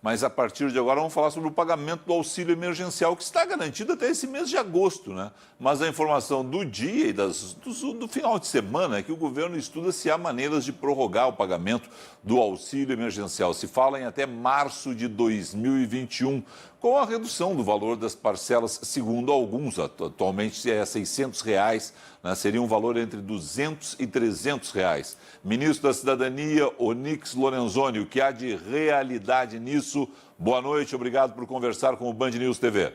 Mas a partir de agora vamos falar sobre o pagamento do auxílio emergencial, que está garantido até esse mês de agosto, né? Mas a informação do dia e do final de semana é que o governo estuda se há maneiras de prorrogar o pagamento do auxílio emergencial. Se fala em até março de 2021, com a redução do valor das parcelas, segundo alguns. Atualmente é R$ 600, né? Seria um valor entre R$ 200 e R$ 300. Ministro da Cidadania, Onyx Lorenzoni, o que há de realidade nisso? Boa noite, obrigado por conversar com o Band News TV.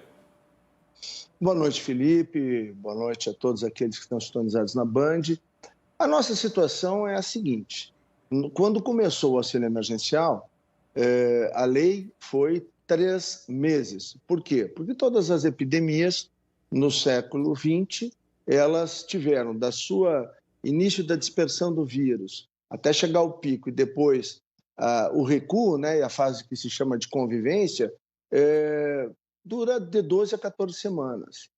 Boa noite, Felipe. Boa noite a todos aqueles que estão sintonizados na Band. A nossa situação é a seguinte: quando começou o auxílio emergencial, a lei foi 3 meses. Por quê? Porque todas as epidemias no século XX, elas tiveram da sua início da dispersão do vírus até chegar ao pico e depois o recuo, né, a fase que se chama de convivência, dura de 12 a 14 semanas.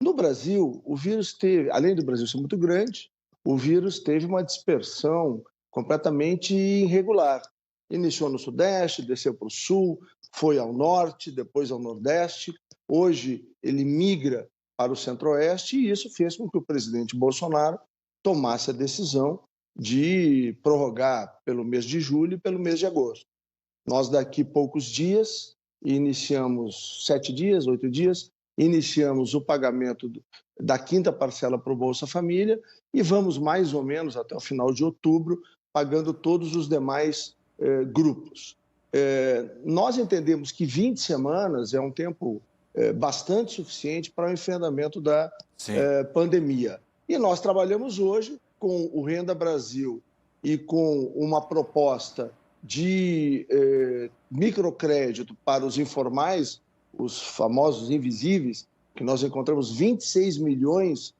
No Brasil, o vírus teve, além do Brasil ser muito grande, o vírus teve uma dispersão completamente irregular. Iniciou no Sudeste, desceu para o Sul, foi ao Norte, depois ao Nordeste. Hoje ele migra para o Centro-Oeste e isso fez com que o presidente Bolsonaro tomasse a decisão de prorrogar pelo mês de julho e pelo mês de agosto. Nós, daqui poucos dias, iniciamos 7 dias, 8 dias, iniciamos o pagamento da 5ª parcela para o Bolsa Família e vamos mais ou menos até o final de outubro pagando todos os demais grupos. Nós entendemos que 20 semanas é um tempo bastante suficiente para o enfrentamento da pandemia. E nós trabalhamos hoje com o Renda Brasil e com uma proposta de microcrédito para os informais, os famosos invisíveis, que nós encontramos 26 milhões,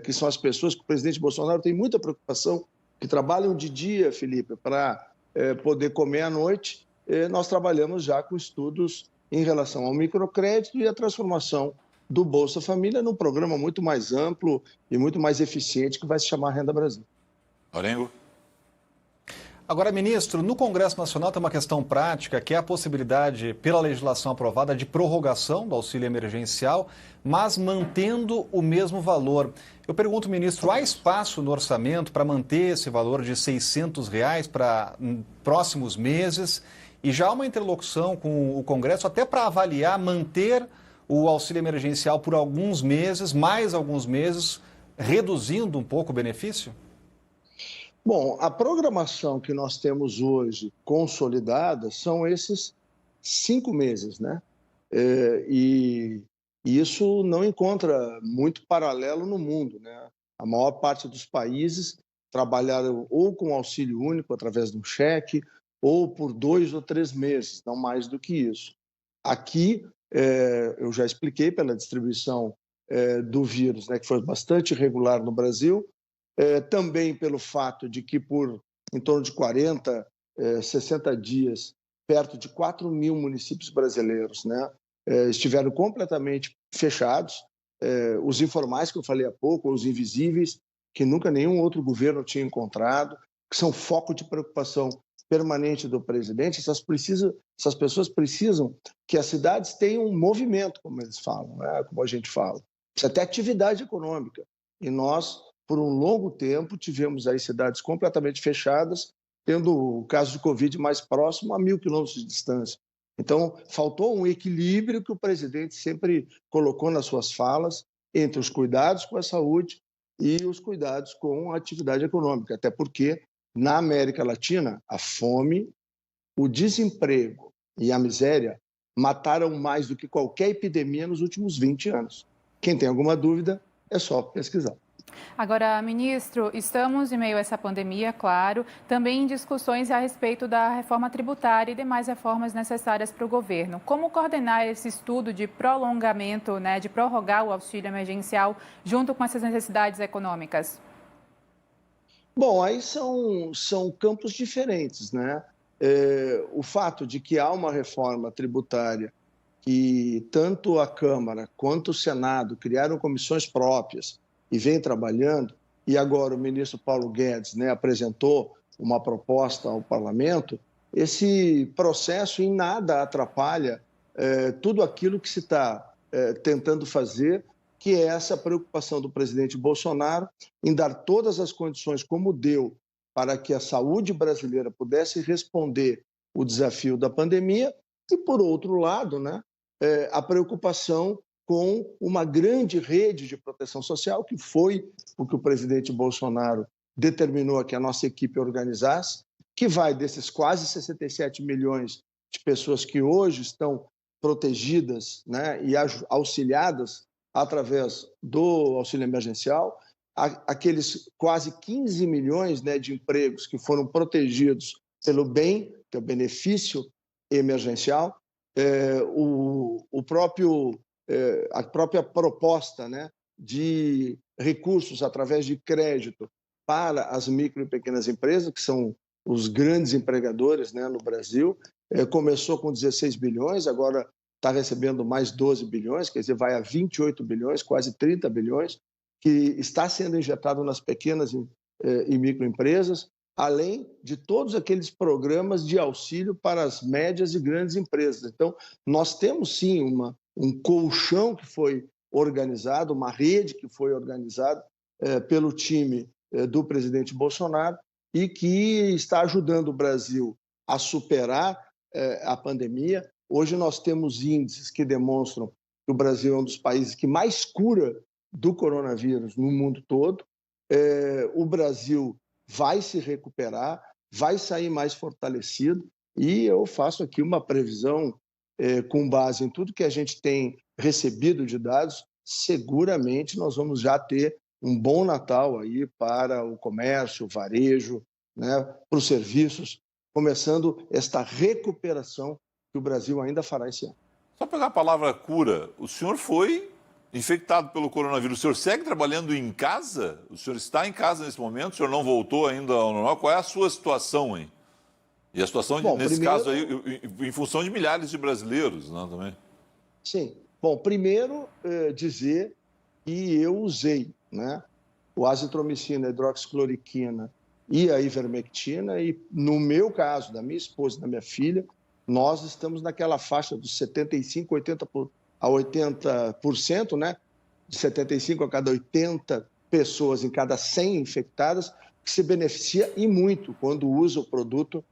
que são as pessoas que o presidente Bolsonaro tem muita preocupação, que trabalham de dia, Felipe, para poder comer à noite. Nós trabalhamos já com estudos em relação ao microcrédito e a transformação do Bolsa Família num programa muito mais amplo e muito mais eficiente que vai se chamar Renda Brasil. Orengo. Agora, ministro, no Congresso Nacional tem uma questão prática, que é a possibilidade, pela legislação aprovada, de prorrogação do auxílio emergencial, mas mantendo o mesmo valor. Eu pergunto, ministro, há espaço no orçamento para manter esse valor de R$ 600 para próximos meses? E já há uma interlocução com o Congresso até para avaliar manter o auxílio emergencial por alguns meses, mais alguns meses, reduzindo um pouco o benefício? Bom, a programação que nós temos hoje consolidada são esses 5 meses, né? E isso não encontra muito paralelo no mundo, né? A maior parte dos países trabalharam ou com auxílio único através de um cheque, ou por 2 ou 3 meses, não mais do que isso. Aqui, eu já expliquei pela distribuição do vírus, né, que foi bastante irregular no Brasil, também pelo fato de que por em torno de 40, 60 dias, perto de 4 mil municípios brasileiros, né, estiveram completamente fechados. Os informais que eu falei há pouco, os invisíveis, que nunca nenhum outro governo tinha encontrado, que são foco de preocupação permanente do presidente. Essas pessoas precisam que as cidades tenham um movimento, como eles falam, né? Como a gente fala. Precisa ter atividade econômica. E nós, por um longo tempo, tivemos aí cidades completamente fechadas, tendo o caso de Covid mais próximo a 1.000 quilômetros de distância. Então, faltou um equilíbrio que o presidente sempre colocou nas suas falas entre os cuidados com a saúde e os cuidados com a atividade econômica, até porque na América Latina, a fome, o desemprego e a miséria mataram mais do que qualquer epidemia nos últimos 20 anos. Quem tem alguma dúvida, é só pesquisar. Agora, ministro, estamos em meio a essa pandemia, claro, também em discussões a respeito da reforma tributária e demais reformas necessárias para o governo. Como coordenar esse estudo de prolongamento, né, de prorrogar o auxílio emergencial junto com essas necessidades econômicas? Bom, aí são campos diferentes, né? O fato de que há uma reforma tributária que tanto a Câmara quanto o Senado criaram comissões próprias e vem trabalhando, e agora o ministro Paulo Guedes, né, apresentou uma proposta ao parlamento, esse processo em nada atrapalha tudo aquilo que se está tentando fazer, que é essa preocupação do presidente Bolsonaro em dar todas as condições, como deu, para que a saúde brasileira pudesse responder o desafio da pandemia, e, por outro lado, né, a preocupação com uma grande rede de proteção social, que foi o que o presidente Bolsonaro determinou que a nossa equipe organizasse, que vai desses quase 67 milhões de pessoas que hoje estão protegidas, né, e auxiliadas através do auxílio emergencial, aqueles quase 15 milhões, né, de empregos que foram protegidos pelo BEM, que é o benefício emergencial, a própria proposta, né, de recursos através de crédito para as micro e pequenas empresas, que são os grandes empregadores, né, no Brasil, começou com 16 bilhões, agora está recebendo mais 12 bilhões, quer dizer, vai a 28 bilhões, quase 30 bilhões, que está sendo injetado nas pequenas e microempresas, além de todos aqueles programas de auxílio para as médias e grandes empresas. Então, nós temos sim um colchão que foi organizado, uma rede que foi organizada pelo time do presidente Bolsonaro e que está ajudando o Brasil a superar a pandemia. Hoje nós temos índices que demonstram que o Brasil é um dos países que mais cura do coronavírus no mundo todo. O Brasil vai se recuperar, vai sair mais fortalecido, e eu faço aqui uma previsão com base em tudo que a gente tem recebido de dados. Seguramente nós vamos já ter um bom Natal aí para o comércio, o varejo, né, para os serviços, começando esta recuperação que o Brasil ainda fará esse ano. Só pegar a palavra cura, o senhor foi infectado pelo coronavírus, o senhor segue trabalhando em casa? O senhor está em casa nesse momento? O senhor não voltou ainda ao normal? Qual é a sua situação, hein? E a situação, Bom, nesse primeiro... caso aí, em função de milhares de brasileiros, né, também? Sim. Bom, primeiro dizer que eu usei, né, o azitromicina, a hidroxicloroquina e a ivermectina, e no meu caso, da minha esposa e da minha filha, nós estamos naquela faixa dos 75% a 80%, né? De 75 a cada 80 pessoas em cada 100 infectadas, que se beneficia e muito quando usa o produto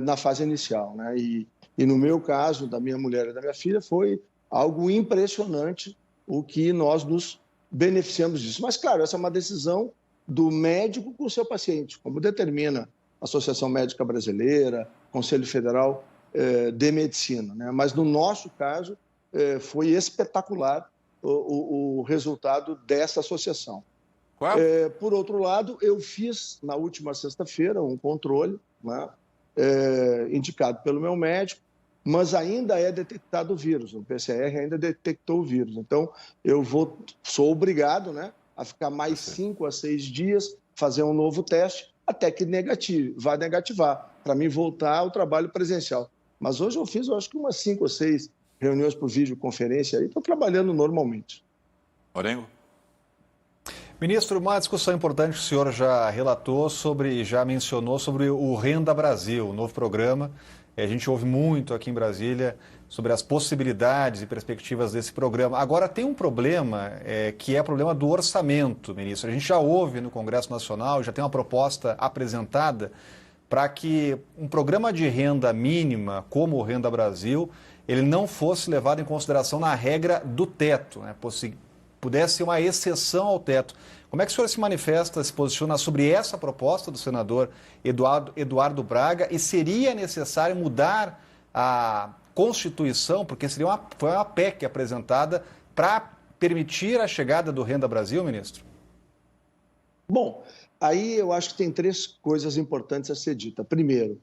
na fase inicial, né? E no meu caso, da minha mulher e da minha filha, foi algo impressionante o que nós nos beneficiamos disso. Mas, claro, essa é uma decisão do médico com o seu paciente, como determina a Associação Médica Brasileira, Conselho Federal de Medicina, né? Mas no nosso caso foi espetacular o resultado dessa associação. Por outro lado, eu fiz na última sexta-feira um controle, né, indicado pelo meu médico, mas ainda é detectado o vírus, o PCR ainda detectou o vírus. Então, sou obrigado, né, a ficar mais 5 a 6 dias, fazer um novo teste, até que vá negativar, para mim voltar ao trabalho presencial. Mas hoje eu fiz, eu acho que umas 5 ou 6 reuniões por videoconferência, aí estou trabalhando normalmente. Orengo? Ministro, uma discussão importante que o senhor já relatou já mencionou sobre o Renda Brasil, o novo programa. A gente ouve muito aqui em Brasília sobre as possibilidades e perspectivas desse programa. Agora, tem um problema que é o problema do orçamento, ministro. A gente já ouve no Congresso Nacional, já tem uma proposta apresentada para que um programa de renda mínima, como o Renda Brasil, ele não fosse levado em consideração na regra do teto, né? Pudesse ser uma exceção ao teto. Como é que o senhor se manifesta, se posiciona sobre essa proposta do senador Eduardo Braga, e seria necessário mudar a Constituição, porque foi uma PEC apresentada para permitir a chegada do Renda Brasil, ministro? Bom, aí eu acho que tem 3 coisas importantes a ser dita. Primeiro,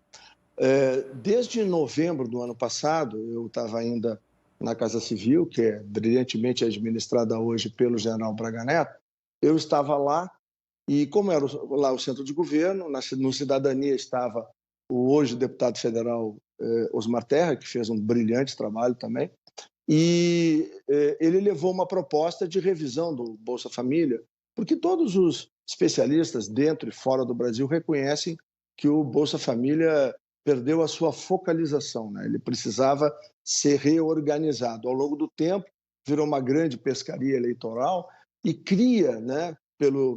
desde novembro do ano passado, eu estava ainda na Casa Civil, que é brilhantemente administrada hoje pelo general Braga Neto. Eu estava lá, e como era lá o centro de governo, no Cidadania estava o hoje deputado federal Osmar Terra, que fez um brilhante trabalho também, e ele levou uma proposta de revisão do Bolsa Família, porque todos os especialistas dentro e fora do Brasil reconhecem que o Bolsa Família perdeu a sua focalização, né? Ele precisava ser reorganizado. Ao longo do tempo, virou uma grande pescaria eleitoral e cria, né,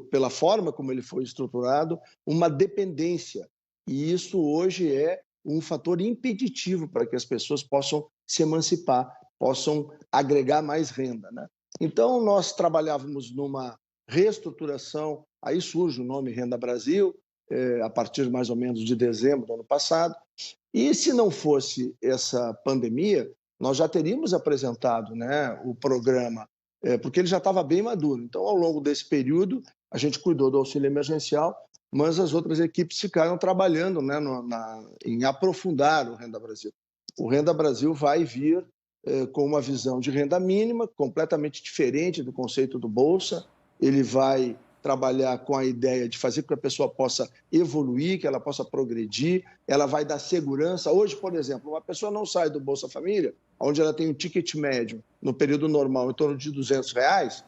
pela forma como ele foi estruturado, uma dependência. E isso hoje é um fator impeditivo para que as pessoas possam se emancipar, possam agregar mais renda, né? Então, nós trabalhávamos numa reestruturação, aí surge o nome Renda Brasil, a partir mais ou menos de dezembro do ano passado. E se não fosse essa pandemia, nós já teríamos apresentado, né, o programa, porque ele já estava bem maduro. Então, ao longo desse período, a gente cuidou do auxílio emergencial, mas as outras equipes ficaram trabalhando, né, em aprofundar o Renda Brasil. O Renda Brasil vai vir com uma visão de renda mínima, completamente diferente do conceito do Bolsa. Ele vai trabalhar com a ideia de fazer com que a pessoa possa evoluir, que ela possa progredir, ela vai dar segurança. Hoje, por exemplo, uma pessoa não sai do Bolsa Família, onde ela tem um ticket médio, no período normal, em torno de R$200.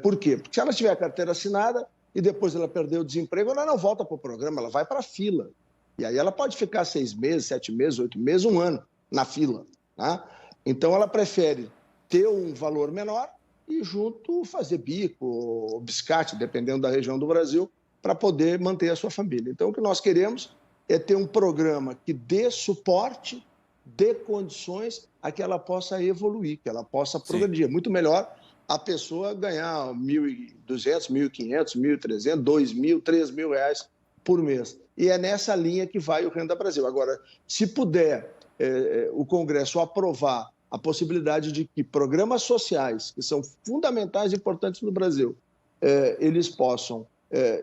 Por quê? Porque se ela tiver a carteira assinada e depois ela perder o desemprego, ela não volta para o programa, ela vai para a fila. E aí ela pode ficar 6 meses, 7 meses, 8 meses, 1 ano na fila, tá? Então, ela prefere ter um valor menor e junto fazer bico ou biscate, dependendo da região do Brasil, para poder manter a sua família. Então, o que nós queremos é ter um programa que dê suporte, dê condições a que ela possa evoluir, que ela possa progredir. É muito melhor a pessoa ganhar R$1.200, R$1.500, R$1.300, R$2.000, R$3.000 por mês. E é nessa linha que vai o Renda Brasil. Agora, se puder o Congresso aprovar a possibilidade de que programas sociais, que são fundamentais e importantes no Brasil, eles possam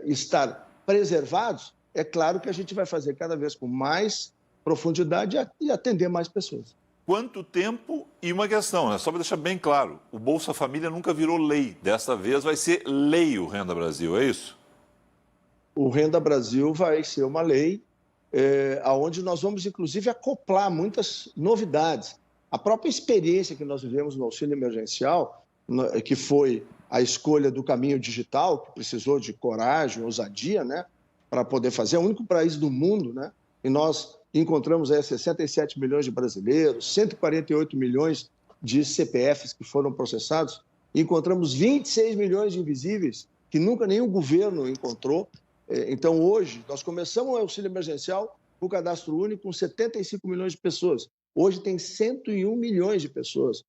estar preservados, é claro que a gente vai fazer cada vez com mais profundidade e atender mais pessoas. Quanto tempo? E uma questão, né? Só para deixar bem claro, o Bolsa Família nunca virou lei. Desta vez vai ser lei o Renda Brasil, é isso? O Renda Brasil vai ser uma lei onde nós vamos, inclusive, acoplar muitas novidades. A própria experiência que nós vivemos no auxílio emergencial, que foi a escolha do caminho digital, que precisou de coragem, ousadia, né, para poder fazer, é o único país do mundo, né, e nós encontramos aí 67 milhões de brasileiros, 148 milhões de CPFs que foram processados, encontramos 26 milhões de invisíveis, que nunca nenhum governo encontrou. Então, hoje, nós começamos o auxílio emergencial com o cadastro único com 75 milhões de pessoas. Hoje tem 101 milhões de pessoas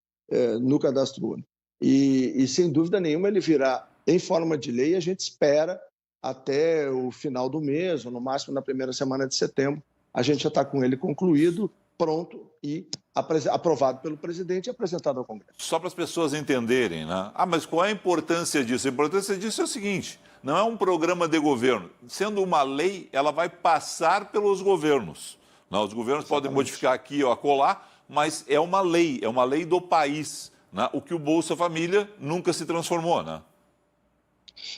no cadastro único. E, sem dúvida nenhuma, ele virá em forma de lei. A gente espera até o final do mês, ou no máximo na primeira semana de setembro, a gente já está com ele concluído, pronto e aprovado pelo presidente e apresentado ao Congresso. Só para as pessoas entenderem, né? Mas qual é a importância disso? A importância disso é o seguinte, não é um programa de governo. Sendo uma lei, ela vai passar pelos governos. Não, os governos podem modificar aqui ou acolá, mas é uma lei do país, né? O que o Bolsa Família nunca se transformou, né?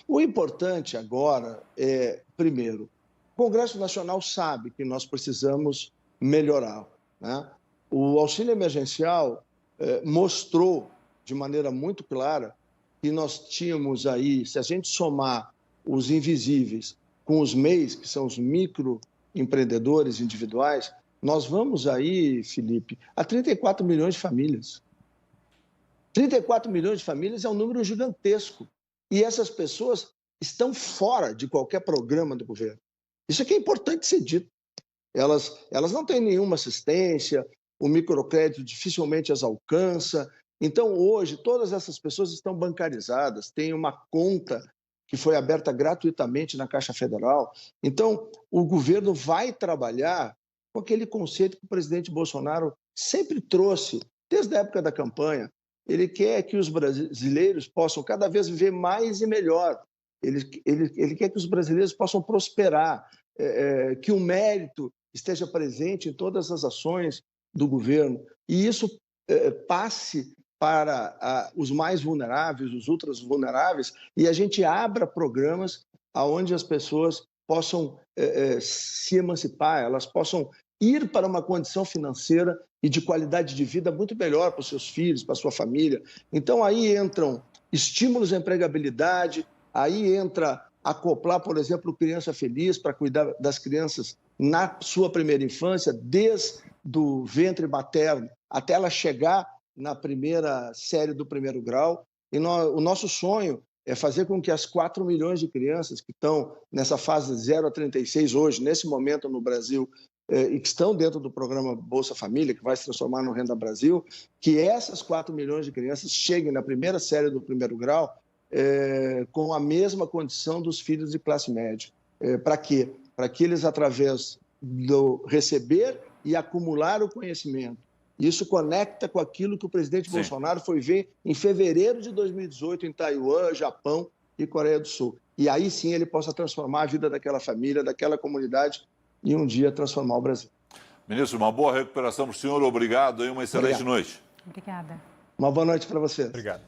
O importante agora é, primeiro, o Congresso Nacional sabe que nós precisamos melhorar, né? O auxílio emergencial mostrou de maneira muito clara que nós tínhamos aí, se a gente somar os invisíveis com os MEIs, que são os microempreendedores individuais, nós vamos aí, Felipe, a 34 milhões de famílias. 34 milhões de famílias é um número gigantesco. E essas pessoas estão fora de qualquer programa do governo. Isso aqui é importante ser dito. Elas não têm nenhuma assistência, o microcrédito dificilmente as alcança. Então, hoje, todas essas pessoas estão bancarizadas, têm uma conta que foi aberta gratuitamente na Caixa Federal. Então, o governo vai trabalhar com aquele conceito que o presidente Bolsonaro sempre trouxe, desde a época da campanha. Ele quer que os brasileiros possam cada vez viver mais e melhor. Ele quer que os brasileiros possam prosperar, que o mérito esteja presente em todas as ações do governo. E isso passe para os mais vulneráveis, os ultra vulneráveis, e a gente abra programas onde as pessoas possam se emancipar, elas possam ir para uma condição financeira e de qualidade de vida muito melhor para os seus filhos, para a sua família. Então, aí entram estímulos à empregabilidade, aí entra acoplar, por exemplo, o Criança Feliz para cuidar das crianças na sua primeira infância, desde o ventre materno até ela chegar na primeira série do primeiro grau. E o nosso sonho é fazer com que as 4 milhões de crianças que estão nessa fase de 0 a 36 hoje, nesse momento no Brasil, e que estão dentro do programa Bolsa Família, que vai se transformar no Renda Brasil, que essas 4 milhões de crianças cheguem na primeira série do primeiro grau com a mesma condição dos filhos de classe média. Para quê? Para que eles, através do receber e acumular o conhecimento, isso conecta com aquilo que o presidente Bolsonaro foi ver em fevereiro de 2018 em Taiwan, Japão e Coreia do Sul. E aí sim ele possa transformar a vida daquela família, daquela comunidade e um dia transformar o Brasil. Ministro, uma boa recuperação para o senhor. Obrigado e uma excelente noite. Obrigada. Uma boa noite para você. Obrigado.